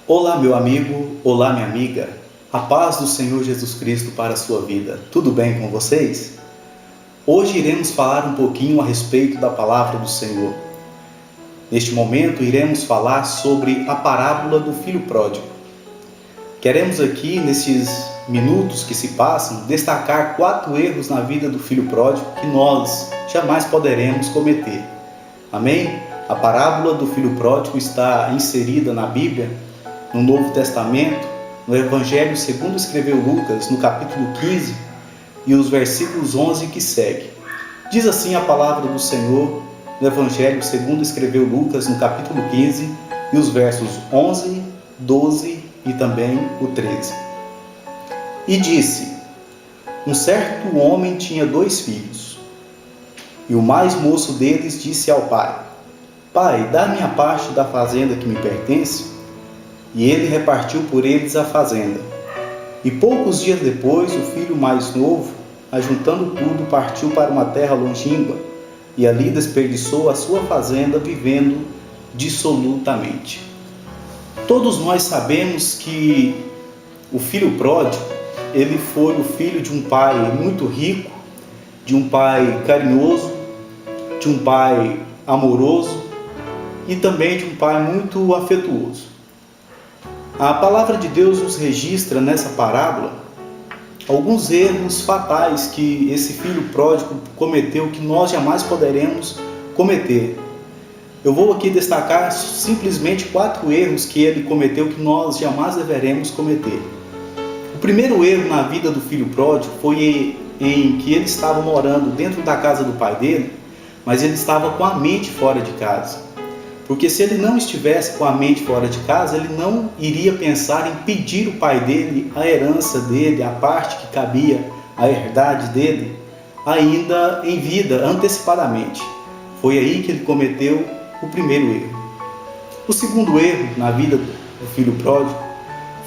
Olá, meu amigo, olá, minha amiga. A paz do Senhor Jesus Cristo para a sua vida. Tudo bem com vocês? Hoje iremos falar um pouquinho a respeito da palavra do Senhor. Neste momento, iremos falar sobre a parábola do filho pródigo. Queremos aqui, nesses minutos que se passam, destacar 4 erros na vida do filho pródigo que nós jamais poderemos cometer. Amém? A parábola do filho pródigo está inserida na Bíblia, no Novo Testamento, no Evangelho segundo escreveu Lucas, no capítulo 15 e os versículos 11 que segue. Diz assim a palavra do Senhor no Evangelho segundo escreveu Lucas, no capítulo 15 e os versos 11, 12 e também o 13. E disse: um certo homem tinha 2 filhos, e o mais moço deles disse ao pai: Pai, dá-me a parte da fazenda que me pertence. E ele repartiu por eles a fazenda. E poucos dias depois, o filho mais novo, ajuntando tudo, partiu para uma terra longínqua, e ali desperdiçou a sua fazenda, vivendo dissolutamente. Todos nós sabemos que o filho pródigo, ele foi o filho de um pai muito rico, de um pai carinhoso, de um pai amoroso e também de um pai muito afetuoso. A palavra de Deus nos registra nessa parábola alguns erros fatais que esse filho pródigo cometeu, que nós jamais poderemos cometer. Eu vou aqui destacar simplesmente 4 erros que ele cometeu que nós jamais deveremos cometer. O primeiro erro na vida do filho pródigo foi em que ele estava morando dentro da casa do pai dele, mas ele estava com a mente fora de casa. Porque se ele não estivesse com a mente fora de casa, ele não iria pensar em pedir o pai dele a herança dele, a parte que cabia, a herdade dele, ainda em vida, antecipadamente. Foi aí que ele cometeu o primeiro erro. O segundo erro na vida do filho pródigo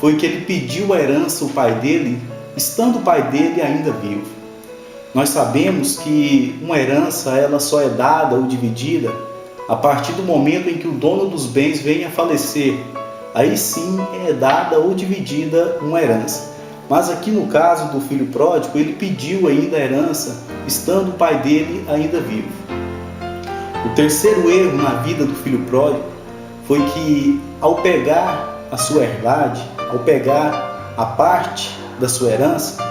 foi que ele pediu a herança ao pai dele, estando o pai dele ainda vivo. Nós sabemos que uma herança ela só é dada ou dividida a partir do momento em que o dono dos bens vem a falecer. Aí sim é dada ou dividida uma herança. Mas aqui no caso do filho pródigo, ele pediu ainda a herança, estando o pai dele ainda vivo. O terceiro erro na vida do filho pródigo foi que, ao pegar a sua herdade, ao pegar a parte da sua herança,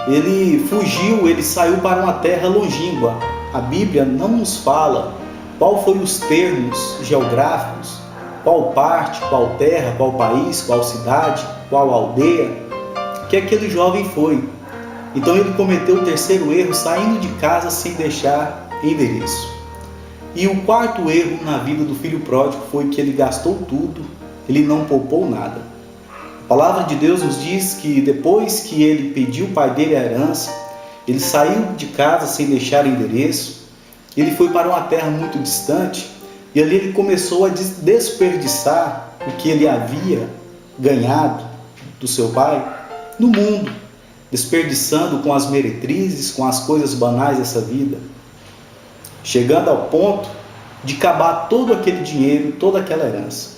ele fugiu, ele saiu para uma terra longínqua. A Bíblia não nos fala qual foram os termos geográficos, qual parte, qual terra, qual país, qual cidade, qual aldeia, que aquele jovem foi. Então ele cometeu o terceiro erro, saindo de casa sem deixar endereço. E o quarto erro na vida do filho pródigo foi que ele gastou tudo, ele não poupou nada. A palavra de Deus nos diz que depois que ele pediu ao pai dele a herança, ele saiu de casa sem deixar endereço. Ele foi para uma terra muito distante e ali ele começou a desperdiçar o que ele havia ganhado do seu pai no mundo, desperdiçando com as meretrizes, com as coisas banais dessa vida, chegando ao ponto de acabar todo aquele dinheiro, toda aquela herança.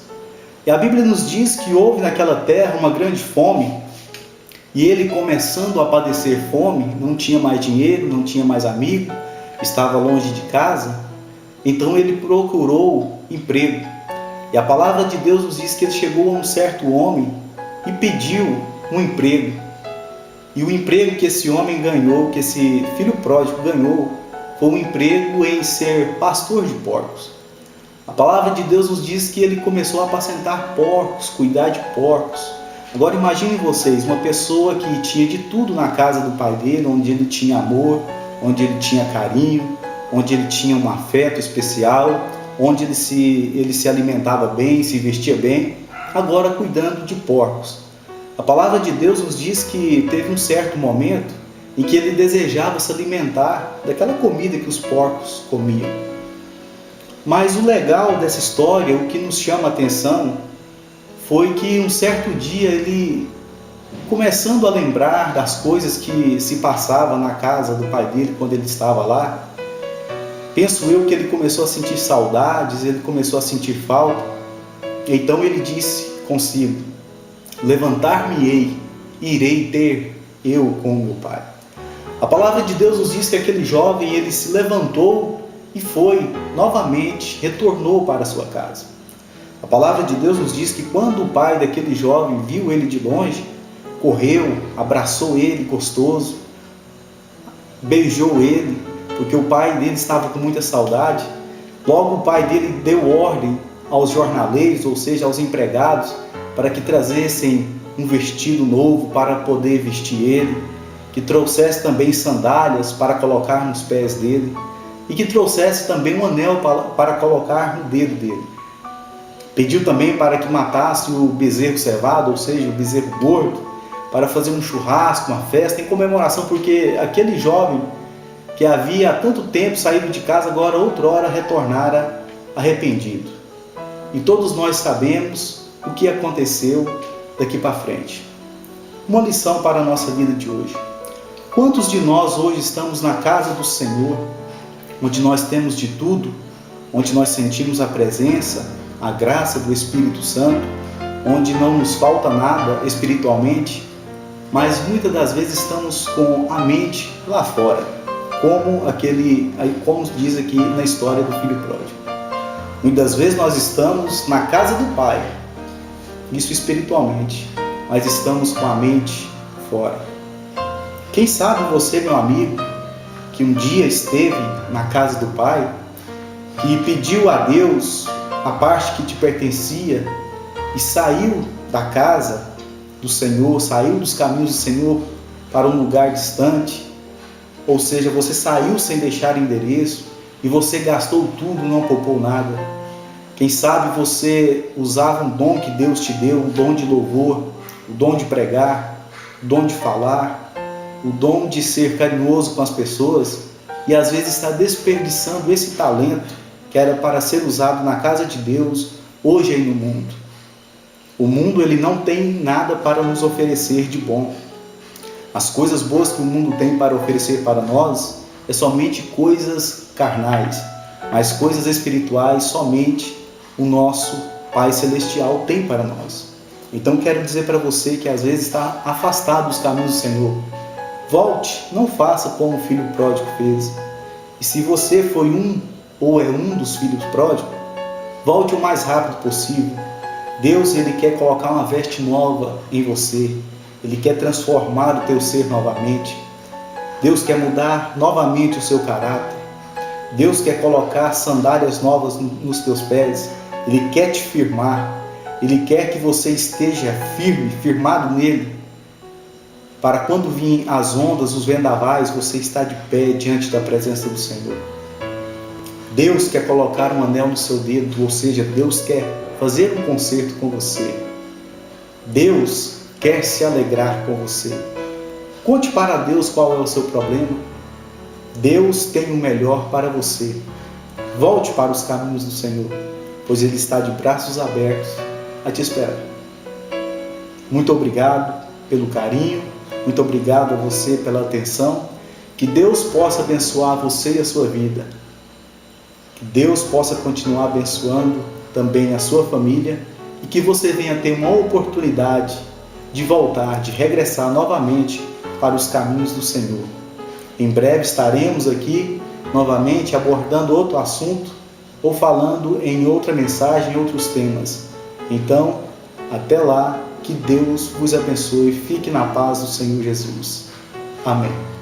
E a Bíblia nos diz que houve naquela terra uma grande fome e ele, começando a padecer fome, não tinha mais dinheiro, não tinha mais amigo, estava longe de casa, então ele procurou emprego. E a palavra de Deus nos diz que ele chegou a um certo homem e pediu um emprego. E o emprego que esse homem ganhou, que esse filho pródigo ganhou, foi um emprego em ser pastor de porcos. A palavra de Deus nos diz que ele começou a apacentar porcos, cuidar de porcos. Agora imaginem vocês, uma pessoa que tinha de tudo na casa do pai dele, onde ele tinha amor, onde ele tinha carinho, onde ele tinha um afeto especial, onde ele se alimentava bem, se vestia bem, agora cuidando de porcos. A palavra de Deus nos diz que teve um certo momento em que ele desejava se alimentar daquela comida que os porcos comiam. Mas o legal dessa história, o que nos chama a atenção, foi que um certo dia ele, começando a lembrar das coisas que se passavam na casa do pai dele quando ele estava lá, penso eu que ele começou a sentir saudades, ele começou a sentir falta. Então ele disse consigo: levantar-me-ei, irei ter eu com meu pai. A palavra de Deus nos diz que aquele jovem, ele se levantou e foi novamente, retornou para a sua casa. A palavra de Deus nos diz que quando o pai daquele jovem viu ele de longe, correu, abraçou ele gostoso, beijou ele, porque o pai dele estava com muita saudade. Logo o pai dele deu ordem aos jornaleiros, ou seja, aos empregados, para que trazessem um vestido novo para poder vestir ele, que trouxesse também sandálias para colocar nos pés dele e que trouxesse também um anel para colocar no dedo dele. Pediu também para que matasse o bezerro cevado, ou seja, o bezerro gordo, para fazer um churrasco, uma festa em comemoração, porque aquele jovem que havia há tanto tempo saído de casa, agora outrora retornara arrependido. E todos nós sabemos o que aconteceu daqui para frente. Uma lição para a nossa vida de hoje. Quantos de nós hoje estamos na casa do Senhor, onde nós temos de tudo, onde nós sentimos a presença, a graça do Espírito Santo, onde não nos falta nada espiritualmente, mas muitas das vezes estamos com a mente lá fora, como diz aqui na história do filho pródigo. Muitas vezes nós estamos na casa do Pai, isso espiritualmente, mas estamos com a mente fora. Quem sabe você, meu amigo, que um dia esteve na casa do Pai, que pediu a Deus a parte que te pertencia e saiu da casa do Senhor, saiu dos caminhos do Senhor para um lugar distante, ou seja, você saiu sem deixar endereço e você gastou tudo, não poupou nada. Quem sabe você usava um dom que Deus te deu, o dom de louvor, o dom de pregar, o dom de falar, o dom de ser carinhoso com as pessoas, e às vezes está desperdiçando esse talento que era para ser usado na casa de Deus, hoje aí no mundo. O mundo, ele não tem nada para nos oferecer de bom. As coisas boas que o mundo tem para oferecer para nós é somente coisas carnais, mas coisas espirituais somente o nosso Pai Celestial tem para nós. Então quero dizer para você que às vezes está afastado dos caminhos do Senhor. Volte, não faça como o filho pródigo fez. E se você foi ou é um dos filhos pródigos, volte o mais rápido possível. Deus, ele quer colocar uma veste nova em você. Ele quer transformar o teu ser novamente. Deus quer mudar novamente o seu caráter. Deus quer colocar sandálias novas nos teus pés. Ele quer te firmar. Ele quer que você esteja firme, firmado nele, para quando virem as ondas, os vendavais, você estar de pé diante da presença do Senhor. Deus quer colocar um anel no seu dedo, ou seja, Deus quer fazer um concerto com você. Deus quer se alegrar com você. Conte para Deus qual é o seu problema. Deus tem o melhor para você. Volte para os caminhos do Senhor, pois Ele está de braços abertos a te esperar. Muito obrigado pelo carinho, muito obrigado a você pela atenção. Que Deus possa abençoar você e a sua vida. Que Deus possa continuar abençoando também a sua família e que você venha ter uma oportunidade de voltar, de regressar novamente para os caminhos do Senhor. Em breve estaremos aqui novamente abordando outro assunto ou falando em outra mensagem, em outros temas. Então, até lá, que Deus vos abençoe. Fique na paz do Senhor Jesus. Amém.